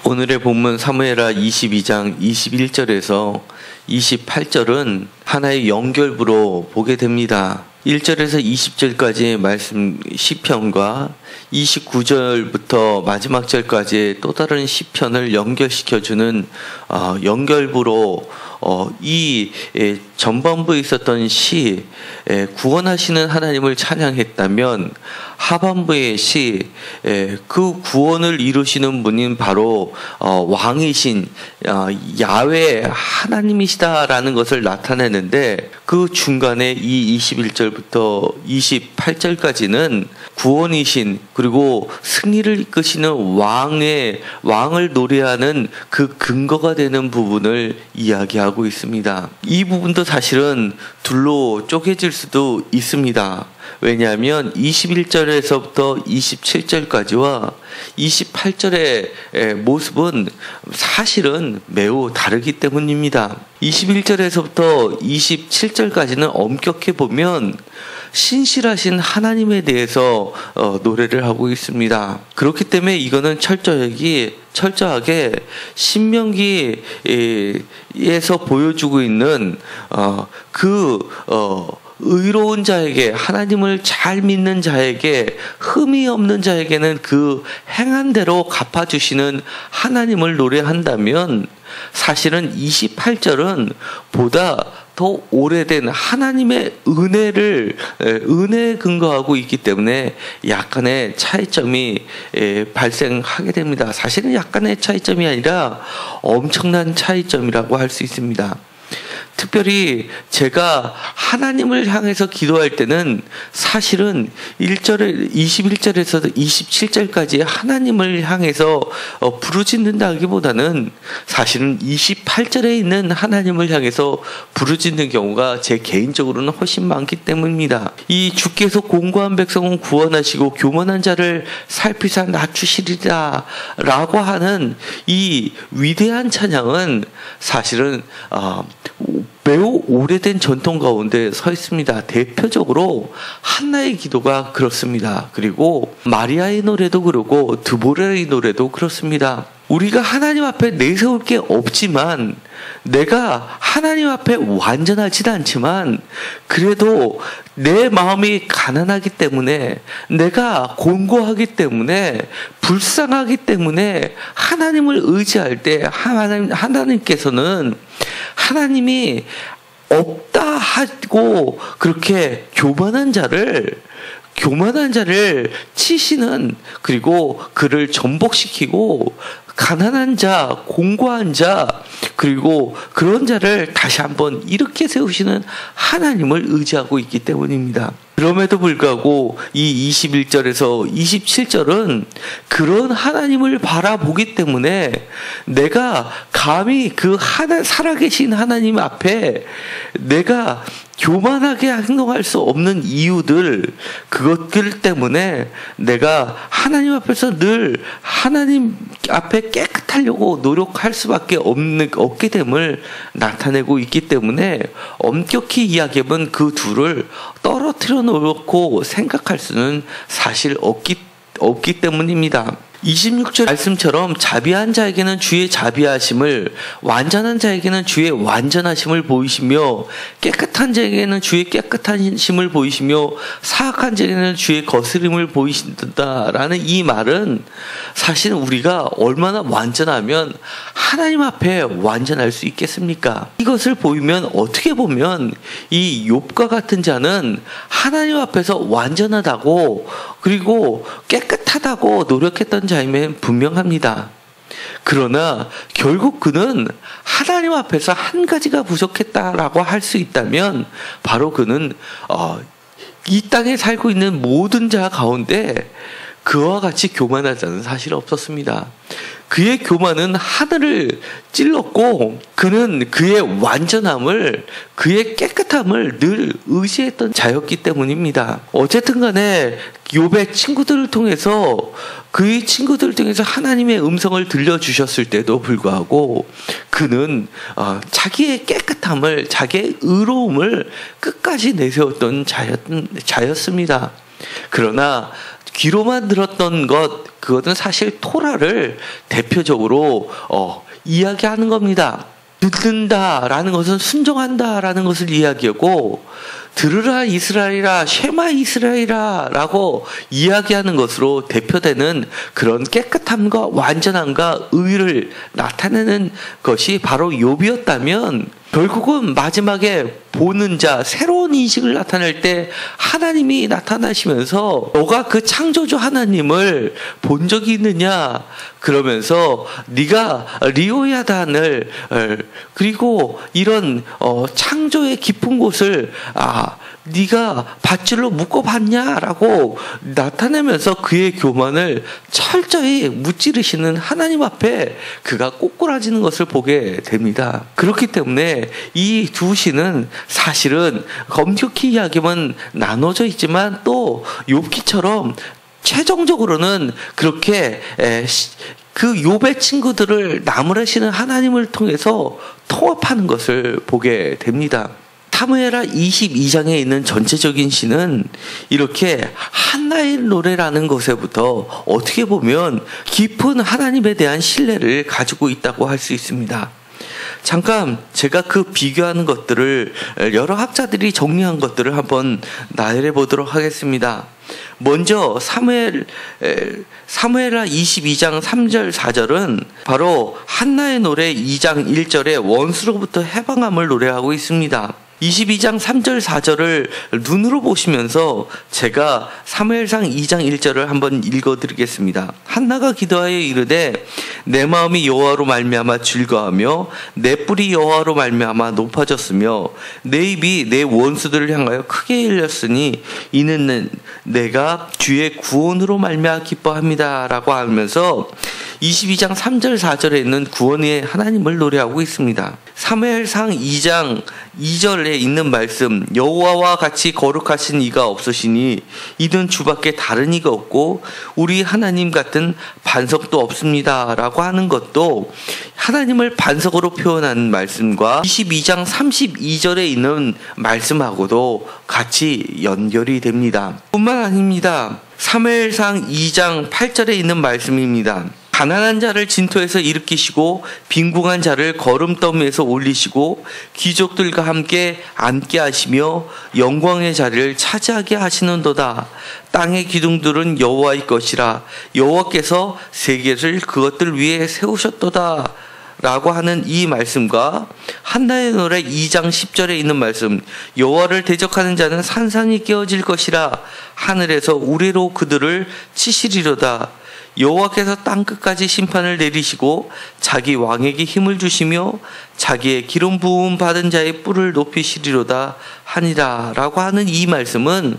오늘의 본문 사무엘하 22장 21절에서 28절은 하나의 연결부로 보게 됩니다. 1절에서 20절까지의 말씀 시편과 29절부터 마지막 절까지의 또 다른 시편을 연결시켜주는 연결부로 이 전반부에 있었던 시 구원하시는 하나님을 찬양했다면 하반부의 시 그 구원을 이루시는 분인 바로 왕이신 야훼 하나님이시다라는 것을 나타내는데 그 중간에 이 21절부터 28절까지는 구원이신 그리고 승리를 이끄시는 왕을 노래하는 그 근거가 되는 부분을 이야기하고 있습니다. 이 부분도 사실은 둘로 쪼개질 수도 있습니다. 왜냐하면 21절에서부터 27절까지와 28절의 모습은 사실은 매우 다르기 때문입니다. 21절에서부터 27절까지는 엄격히 보면 신실하신 하나님에 대해서 노래를 하고 있습니다. 그렇기 때문에 이거는 철저하게 신명기에서 보여주고 있는 의로운 자에게, 하나님을 잘 믿는 자에게, 흠이 없는 자에게는 그 행한 대로 갚아주시는 하나님을 노래한다면 사실은 28절은 보다 더 오래된 하나님의 은혜에 근거하고 있기 때문에 약간의 차이점이 발생하게 됩니다. 사실은 약간의 차이점이 아니라 엄청난 차이점이라고 할 수 있습니다. 특별히 제가 하나님을 향해서 기도할 때는 사실은 21절에서 27절까지 하나님을 향해서 부르짖는다기보다는 사실은 28절에 있는 하나님을 향해서 부르짖는 경우가 제 개인적으로는 훨씬 많기 때문입니다. 이 주께서 공고한 백성은 구원하시고 교만한 자를 살피사 낮추시리라 라고 하는 이 위대한 찬양은 사실은 매우 오래된 전통 가운데 서 있습니다. 대표적으로 한나의 기도가 그렇습니다. 그리고 마리아의 노래도 그러고 드보라의 노래도 그렇습니다. 우리가 하나님 앞에 내세울 게 없지만 내가 하나님 앞에 완전하지도 않지만 그래도 내 마음이 가난하기 때문에 내가 곤고하기 때문에 불쌍하기 때문에 하나님을 의지할 때 하나님께서는 하나님이 없다 하고 그렇게 교만한 자를 치시는 그리고 그를 전복시키고 가난한 자, 공고한 자 그리고 그런 자를 다시 한번 이렇게 세우시는 하나님을 의지하고 있기 때문입니다. 그럼에도 불구하고 이 21절에서 27절은 그런 하나님을 바라보기 때문에 내가 감히 그 살아계신 하나님 앞에 내가 교만하게 행동할 수 없는 이유들 그것들 때문에 내가 하나님 앞에서 늘 하나님 앞에 깨끗하려고 노력할 수밖에 없게 됨을 나타내고 있기 때문에 엄격히 이야기하면 그 둘을 떨어뜨려 놓고 생각할 수는 사실 없기 때문입니다. 26절 말씀처럼 자비한 자에게는 주의 자비하심을 완전한 자에게는 주의 완전하심을 보이시며 깨끗한 자에게는 주의 깨끗하심을 보이시며 사악한 자에게는 주의 거스림을 보이신다라는 이 말은 사실 우리가 얼마나 완전하면 하나님 앞에 완전할 수 있겠습니까? 이것을 보이면 어떻게 보면 이 욥과 같은 자는 하나님 앞에서 완전하다고 그리고 깨끗하다고 노력했던 자임에 분명합니다. 그러나 결국 그는 하나님 앞에서 한 가지가 부족했다라고 할 수 있다면 바로 그는 이 땅에 살고 있는 모든 자 가운데 그와 같이 교만한 자는 사실 없었습니다. 그의 교만은 하늘을 찔렀고 그는 그의 완전함을 그의 깨끗함을 늘 의지했던 자였기 때문입니다. 어쨌든 간에 욥의 친구들을 통해서 그의 친구들을 통해서 하나님의 음성을 들려주셨을 때도 불구하고 그는 자기의 깨끗함을 자기의 의로움을 끝까지 내세웠던 자였습니다. 그러나 귀로만 들었던 그것은 사실 토라를 대표적으로 이야기하는 겁니다. 듣는다라는 것은 순종한다라는 것을 이야기하고, 들으라 이스라엘아, 쉐마 이스라엘아 라고 이야기하는 것으로 대표되는 그런 깨끗함과 완전함과 의를 나타내는 것이 바로 욥이었다면, 결국은 마지막에 보는 자, 새로운 인식을 나타낼 때 하나님이 나타나시면서 너가 그 창조주 하나님을 본 적이 있느냐? 그러면서 네가 리오야단을 그리고 이런 창조의 깊은 곳을 네가 밧줄로 묶어봤냐라고 나타내면서 그의 교만을 철저히 무찌르시는 하나님 앞에 그가 꼬꾸라지는 것을 보게 됩니다. 그렇기 때문에 이 두 시는 사실은 엄격히 이야기하면 나눠져 있지만 또 욥기처럼 최종적으로는 그렇게 그 욥의 친구들을 나무라시는 하나님을 통해서 통합하는 것을 보게 됩니다. 사무엘하 22장에 있는 전체적인 시는 이렇게 한나의 노래라는 것에부터 어떻게 보면 깊은 하나님에 대한 신뢰를 가지고 있다고 할 수 있습니다. 잠깐 제가 그 비교하는 것들을, 여러 학자들이 정리한 것들을 한번 나열해 보도록 하겠습니다. 먼저 사무엘하 22장 3절 4절은 바로 한나의 노래 2장 1절에 원수로부터 해방함을 노래하고 있습니다. 22장 3절 4절을 눈으로 보시면서 제가 사무엘상 2장 1절을 한번 읽어드리겠습니다. 한나가 기도하여 이르되 내 마음이 여호와로 말미암아 즐거하며 내 뿔이 여호와로 말미암아 높아졌으며 내 입이 내 원수들을 향하여 크게 열렸으니 이는 내가 주의 구원으로 말미암아 기뻐합니다 라고 하면서 22장 3절 4절에 있는 구원의 하나님을 노래하고 있습니다. 사무엘상 2장 2절에 있는 말씀, 여호와와 같이 거룩하신 이가 없으시니 이는 주밖에 다른 이가 없고 우리 하나님 같은 반석도 없습니다 라고 하는 것도 하나님을 반석으로 표현하는 말씀과 22장 32절에 있는 말씀하고도 같이 연결이 됩니다. 뿐만 아닙니다. 사무엘상 2장 8절에 있는 말씀입니다. 가난한 자를 진토에서 일으키시고 빈궁한 자를 거름더미에서 올리시고 귀족들과 함께 앉게 하시며 영광의 자리를 차지하게 하시는도다. 땅의 기둥들은 여호와의 것이라 여호와께서 세계를 그것들 위에 세우셨도다 라고 하는 이 말씀과 한나의 노래 2장 10절에 있는 말씀, 여호와를 대적하는 자는 산산이 깨어질 것이라 하늘에서 우레로 그들을 치시리로다. 여호와께서 땅끝까지 심판을 내리시고 자기 왕에게 힘을 주시며 자기의 기름 부음 받은 자의 뿔을 높이시리로다 하니라 라고 하는 이 말씀은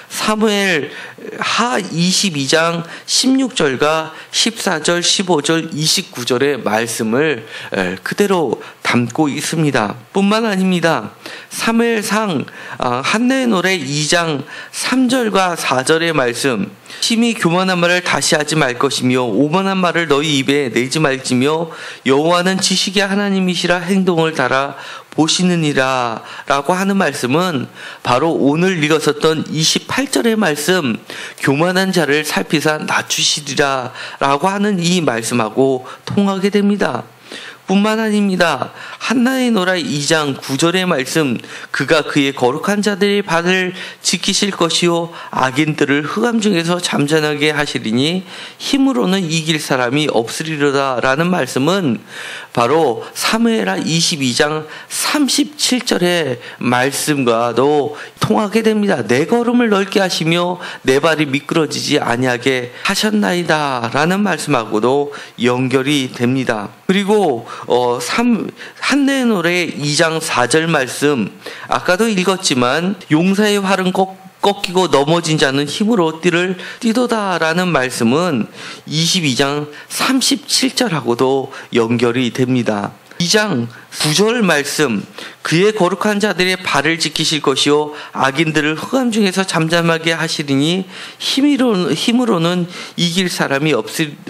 사무엘 하 22장 16절과 14절, 15절, 29절의 말씀을 그대로 담고 있습니다. 뿐만 아닙니다. 사무엘상 한나의 노래 2장 3절과 4절의 말씀, 심히 교만한 말을 다시 하지 말 것이며 오만한 말을 너희 입에 내지 말지며 여호와는 지식의 하나님이시라 행동을 달아 보시느니라 라고 하는 말씀은 바로 오늘 읽었었던 28절의 말씀, 교만한 자를 살피사 낮추시리라 라고 하는 이 말씀하고 통하게 됩니다. 뿐만 아닙니다. 한나의 노라 2장 9절의 말씀, 그가 그의 거룩한 자들의 발을 지키실 것이요 악인들을 흑암 중에서 잠잠하게 하시리니 힘으로는 이길 사람이 없으리로다 라는 말씀은 바로 사무엘하 22장 37절의 말씀과도 통하게 됩니다. 내 걸음을 넓게 하시며 내 발이 미끄러지지 아니하게 하셨나이다 라는 말씀하고도 연결이 됩니다. 그리고 한나의 노래 2장 4절 말씀, 아까도 읽었지만 용사의 활은 꺾이고 넘어진 자는 힘으로 띠를 띠도다라는 말씀은 22장 37절하고도 연결이 됩니다. 2장 9절 말씀, 그의 거룩한 자들의 발을 지키실 것이요 악인들을 흑암 중에서 잠잠하게 하시리니 힘으로는 이길 사람이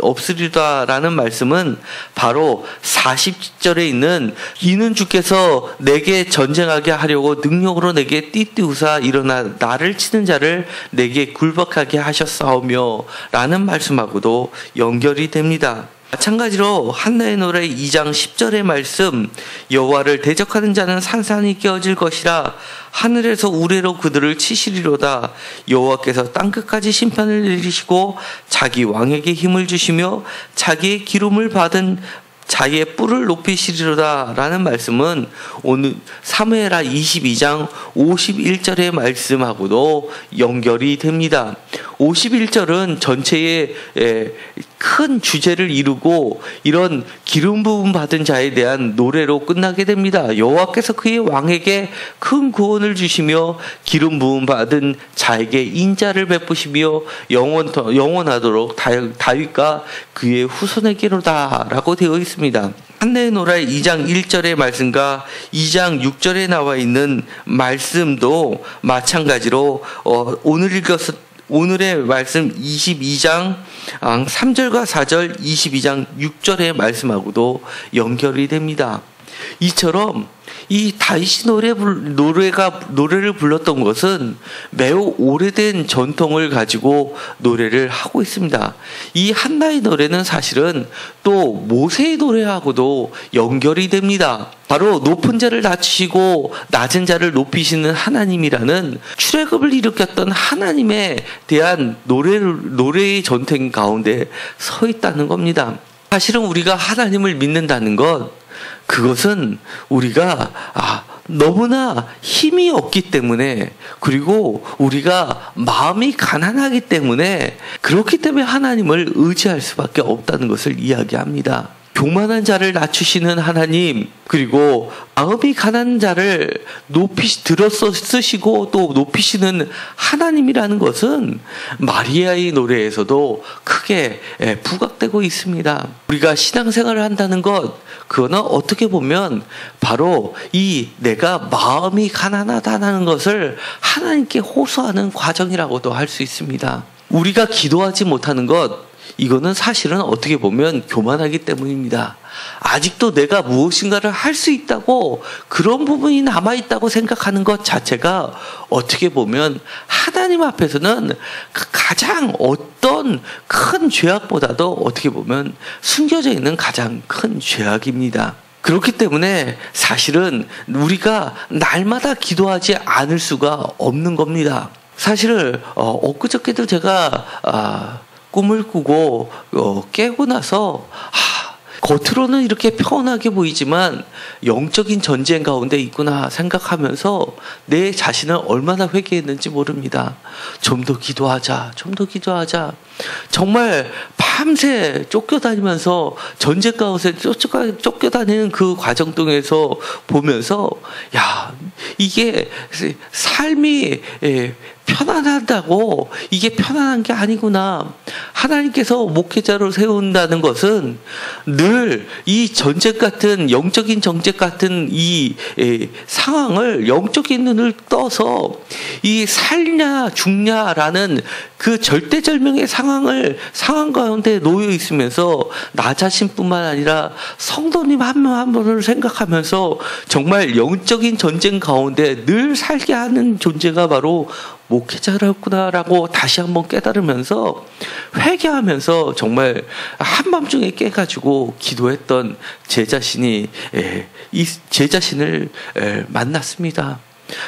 없으리다라는 말씀은 바로 40절에 있는 이는 주께서 내게 전쟁하게 하려고 능력으로 내게 띠띠우사 일어나 나를 치는 자를 내게 굴복하게 하셨사오며 라는 말씀하고도 연결이 됩니다. 마찬가지로 한나의 노래 2장 10절의 말씀, 여호와를 대적하는 자는 산산이 깨어질 것이라 하늘에서 우레로 그들을 치시리로다. 여호와께서 땅끝까지 심판을 내리시고 자기 왕에게 힘을 주시며 자기의 기름을 받은 자기의 뿔을 높이시리로다 라는 말씀은 오늘 사무엘하 22장 51절의 말씀하고도 연결이 됩니다. 51절은 전체의 큰 주제를 이루고 이런 기름 부음 받은 자에 대한 노래로 끝나게 됩니다. 여호와께서 그의 왕에게 큰 구원을 주시며 기름 부음 받은 자에게 인자를 베푸시며 영원하도록 다윗과 그의 후손에게로다 라고 되어 있습니다. 한나의 노래 2장 1절의 말씀과 2장 6절에 나와 있는 말씀도 마찬가지로 오늘의 말씀 22장 3절과 4절, 22장 6절의 말씀하고도 연결이 됩니다. 이처럼 이 다윗이 노래를 불렀던 것은 매우 오래된 전통을 가지고 노래를 하고 있습니다. 이 한나의 노래는 사실은 또 모세의 노래하고도 연결이 됩니다. 바로 높은 자를 낮추시고 낮은 자를 높이시는 하나님이라는 출애굽을 일으켰던 하나님에 대한 노래의 전통 가운데 서 있다는 겁니다. 사실은 우리가 하나님을 믿는다는 것, 그것은 우리가 너무나 힘이 없기 때문에, 그리고 우리가 마음이 가난하기 때문에, 그렇기 때문에 하나님을 의지할 수밖에 없다는 것을 이야기합니다. 교만한 자를 낮추시는 하나님, 그리고 마음이 가난한 자를 쓰시고 또 높이시는 하나님이라는 것은 마리아의 노래에서도 크게 부각되고 있습니다. 우리가 신앙생활을 한다는 것, 그거는 어떻게 보면 바로 이 내가 마음이 가난하다는 것을 하나님께 호소하는 과정이라고도 할 수 있습니다. 우리가 기도하지 못하는 것, 이거는 사실은 어떻게 보면 교만하기 때문입니다. 아직도 내가 무엇인가를 할 수 있다고, 그런 부분이 남아있다고 생각하는 것 자체가 어떻게 보면 하나님 앞에서는 가장 어떤 큰 죄악보다도 어떻게 보면 숨겨져 있는 가장 큰 죄악입니다. 그렇기 때문에 사실은 우리가 날마다 기도하지 않을 수가 없는 겁니다. 사실 엊그저께도 제가 꿈을 꾸고 깨고 나서 겉으로는 이렇게 평온하게 보이지만 영적인 전쟁 가운데 있구나 생각하면서 내 자신을 얼마나 회개했는지 모릅니다. 좀 더 기도하자, 좀 더 기도하자. 정말 밤새 쫓겨다니면서 전쟁 가운데 쫓겨다니는 그 과정 통해서 보면서, 이게 삶이 편안하다고, 이게 편안한 게 아니구나. 하나님께서 목회자로 세운다는 것은 늘 이 전쟁 같은, 영적인 전쟁 같은 이 상황을 영적인 눈을 떠서 이 살냐 죽냐라는 그 절대절명의 상황 가운데 놓여 있으면서 나 자신뿐만 아니라 성도님 한 명 한 분을 생각하면서 정말 영적인 전쟁 가운데 늘 살게 하는 존재가 바로 목회자라구나라고 다시 한번 깨달으면서 회개하면서 정말 한밤중에 깨가지고 기도했던 제 자신을 만났습니다.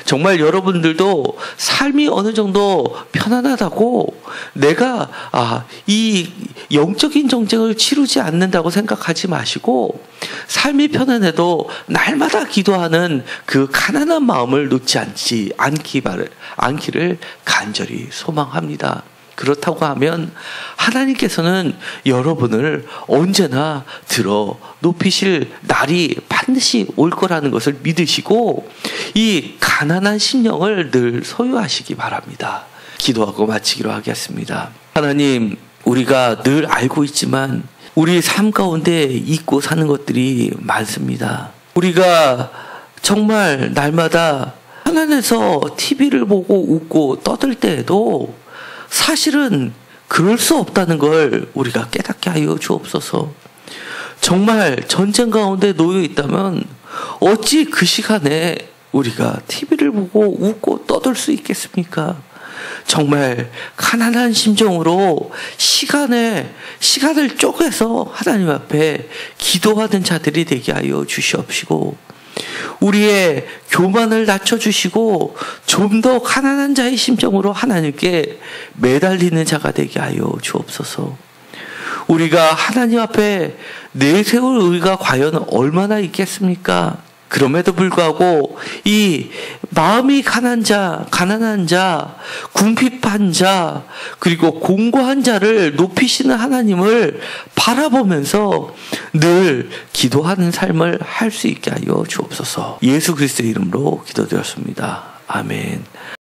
정말 여러분들도 삶이 어느 정도 편안하다고 내가 이 영적인 전쟁을 치르지 않는다고 생각하지 마시고, 삶이 편안해도 날마다 기도하는 그 가난한 마음을 놓지 않기를 간절히 소망합니다. 그렇다고 하면 하나님께서는 여러분을 언제나 들어 높이실 날이 반드시 올 거라는 것을 믿으시고 이 가난한 심령을 늘 소유하시기 바랍니다. 기도하고 마치기로 하겠습니다. 하나님, 우리가 늘 알고 있지만 우리 삶 가운데 잊고 사는 것들이 많습니다. 우리가 정말 날마다 편안해서 TV를 보고 웃고 떠들 때에도 사실은 그럴 수 없다는 걸 우리가 깨닫게 하여 주옵소서. 정말 전쟁 가운데 놓여 있다면 어찌 그 시간에 우리가 TV를 보고 웃고 떠들 수 있겠습니까? 정말 가난한 심정으로 시간을 쪼개서 하나님 앞에 기도하는 자들이 되게 하여 주시옵시고, 우리의 교만을 낮춰주시고 좀 더 가난한 자의 심정으로 하나님께 매달리는 자가 되게 하여 주옵소서. 우리가 하나님 앞에 내세울 의가 과연 얼마나 있겠습니까? 그럼에도 불구하고 이 마음이 가난한 자, 궁핍한 자, 그리고 공고한 자를 높이시는 하나님을 바라보면서 늘 기도하는 삶을 할 수 있게 하여 주옵소서. 예수 그리스도의 이름으로 기도드렸습니다. 아멘.